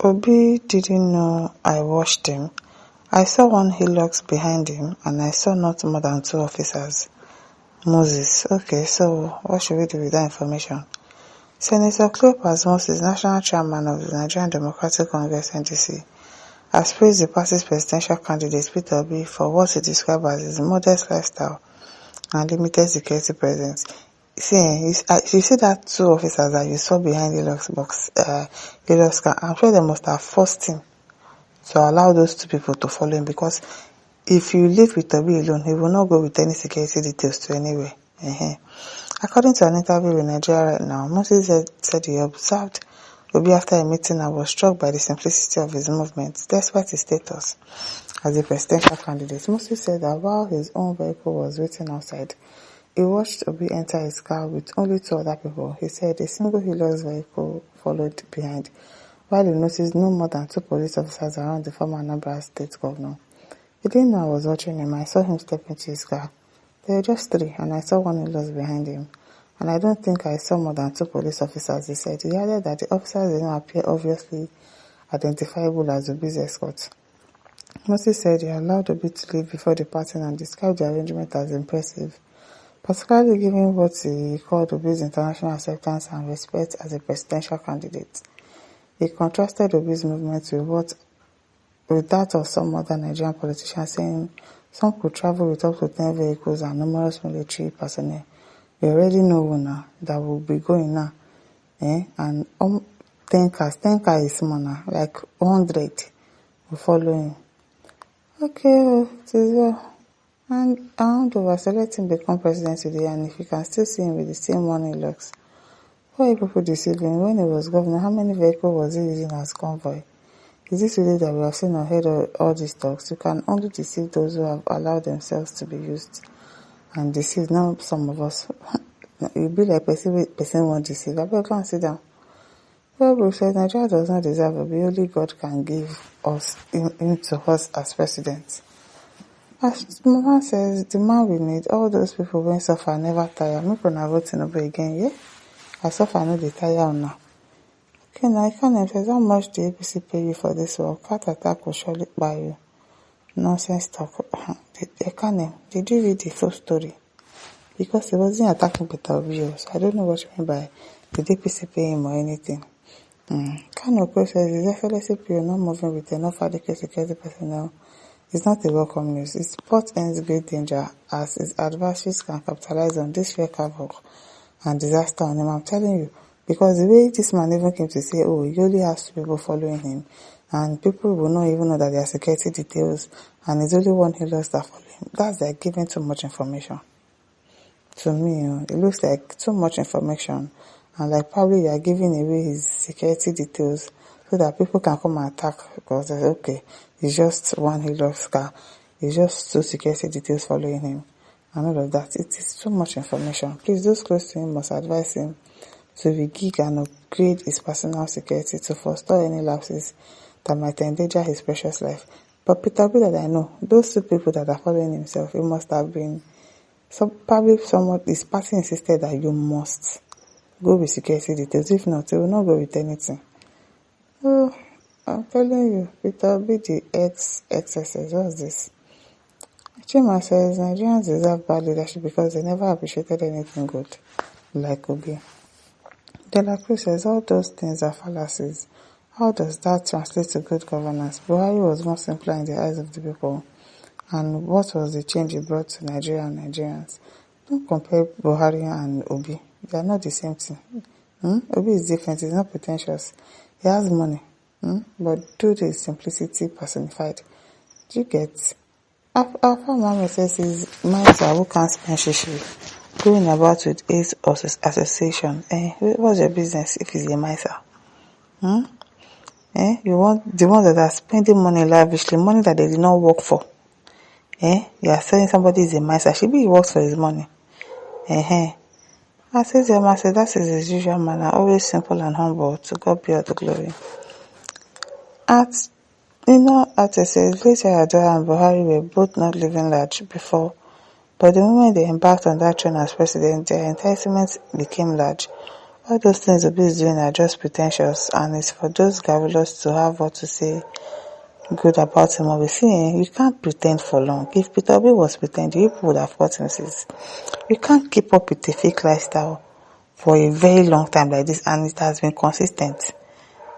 Obi didn't know I watched him. I saw one hillocks behind him, and I saw not more than 2 officers. Moses. Okay, so what should we do with that information? Senator Cleopas Moses, national chairman of the Nigerian Democratic Congress (NDC), has praised the party's presidential candidate Peter Obi for what he described as his modest lifestyle and limited security presence. See, you see that 2 officers that you saw behind Hillocks box, I'm sure they must have forced him to allow those 2 people to follow him, because if you live with Obi alone, he will not go with any security details to anywhere. According to an interview with Nigeria Right Now, Moses said he observed Obi after a meeting and was struck by the simplicity of his movements, despite his status as a presidential candidate. Moses said that while his own vehicle was waiting outside, he watched Obi enter his car with only 2 other people. He said a single Hilux vehicle followed behind, while he noticed no more than 2 police officers around the former Anambra State governor. He didn't know I was watching him. I saw him step into his car. There were just 3, and I saw one Hilux behind him. And I don't think I saw more than 2 police officers, he said. He added that the officers did not appear obviously identifiable as Obi's escort. Moses said he allowed Obi to leave before departing and described the arrangement as impressive, particularly given what he called Obi's international acceptance and respect as a presidential candidate. He contrasted Obi's movement with that of some other Nigerian politicians, saying some could travel with up to 10 vehicles and numerous military personnel. We already know now that will be going now. And 10 cars is small now, like 100 will follow him. Okay, it is well. And I want over, so let him become president today, and if you can still see him with the same one he looks. Why are people deceiving? When he was governor, how many vehicles was he using as convoy? Is this really that we have seen or heard all these talks? You can only deceive those who have allowed themselves to be used and deceive. Now some of us, you be like person won't deceive. I better can't sit down. Bible says Nigeria does not deserve Obi. Only God can give us him to us as president. As Mama says, the man we need, all those people when suffer never tire. I'm not gonna vote Tinubu again, yeah? I suffer no dey tire now. Okay, now I can't say how much the APC pay you for this work. Heart attack will surely buy you. Nonsense talk. Did you read the full story? Because he wasn't attacking Peter Obi, so I don't know what you mean by the APC pay him or anything. Kano says his excellency period not moving with enough adequate security personnel is not a welcome news. It portends great danger as his adversaries can capitalize on this sheer havoc and disaster on him. I'm telling you, because the way this man even came to say, oh, he only has 2 people following him, and people will not even know that they are security details, and it's only one he lost that follow him. That's like giving too much information. To me, it looks like too much information, and like probably you are giving away his security details so that people can come and attack, because they're okay, it's just one he lost car, it's just 2 security details following him, and all of that. It is too much information. Please, those close to him must advise him to regig and upgrade his personal security to forestall any lapses that might endanger his precious life. But Peter Obi that I know, those 2 people that are following himself, it must have been probably someone. His party insisted that you must go with security details. If not, they will not go with anything. Oh, I'm telling you, Peter Obi the ex-XSS, what's this? Chima says Nigerians deserve bad leadership because they never appreciated anything good, like Obi. De La Cruz says all those things are fallacies. How does that translate to good governance? Buhari was more simpler in the eyes of the people. And what was the change he brought to Nigeria and Nigerians? Don't compare Buhari and Obi. They are not the same thing. Obi is different. He's not pretentious. He has money. But dude is simplicity personified. Do you get? Alpha Mama says his miser who can't spend shishi going about with AIDS association. What's your business if he's a miser? You want the ones that are spending money lavishly, money that they did not work for. You are saying somebody is a miser. Should be he works for his money. I says your master, that is his usual manner, always simple and humble. To God be all the glory. Artist says later Adora and Buhari were both not living large before, but the moment they embarked on that train as president, their entitlements became large. All those things Obi'S doing are just pretentious, and it's for those garrulous to have what to say good about him. Or see, you can't pretend for long. If Peter Obi was pretending, people would have gotten this. You can't keep up with a fake lifestyle for a very long time like this, and it has been consistent.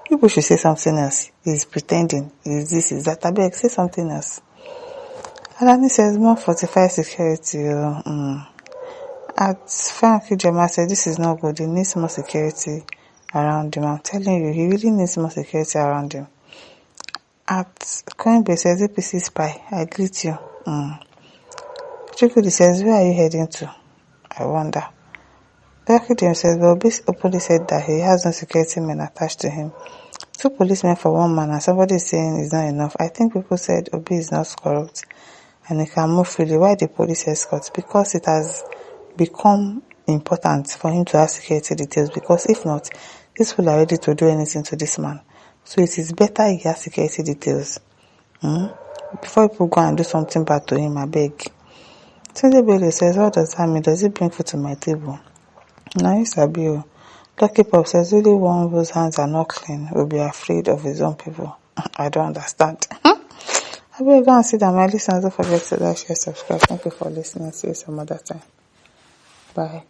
People should say something else. He's pretending. Is this, is that? I beg, say something else. Alani says more fortified security. At Frank Ijoma said this is not good. He needs more security around him. I'm telling you, he really needs more security around him. At Coinbase says APC spy. I greet you. Chukudi says, where are you heading to? I wonder. Berkidem says, well, Obi'S openly said that he has no security men attached to him. 2 policemen for 1 man, and somebody is saying it's not enough. I think people said Obi is not corrupt and he can move freely. Why the police escort? Because it has become important for him to have security details, because if not, these people are ready to do anything to this man. So it is better he has security details. Before people go and do something bad to him, I beg. Tunde Bello says, what does that mean? Does it bring food to my table? Nice, Abio. Lucky Pop says, only one whose hands are not clean will be afraid of his own people. I don't understand. I will go and sit down. My listeners, don't forget to like, share, subscribe. Thank you for listening. See you some other time. Bye.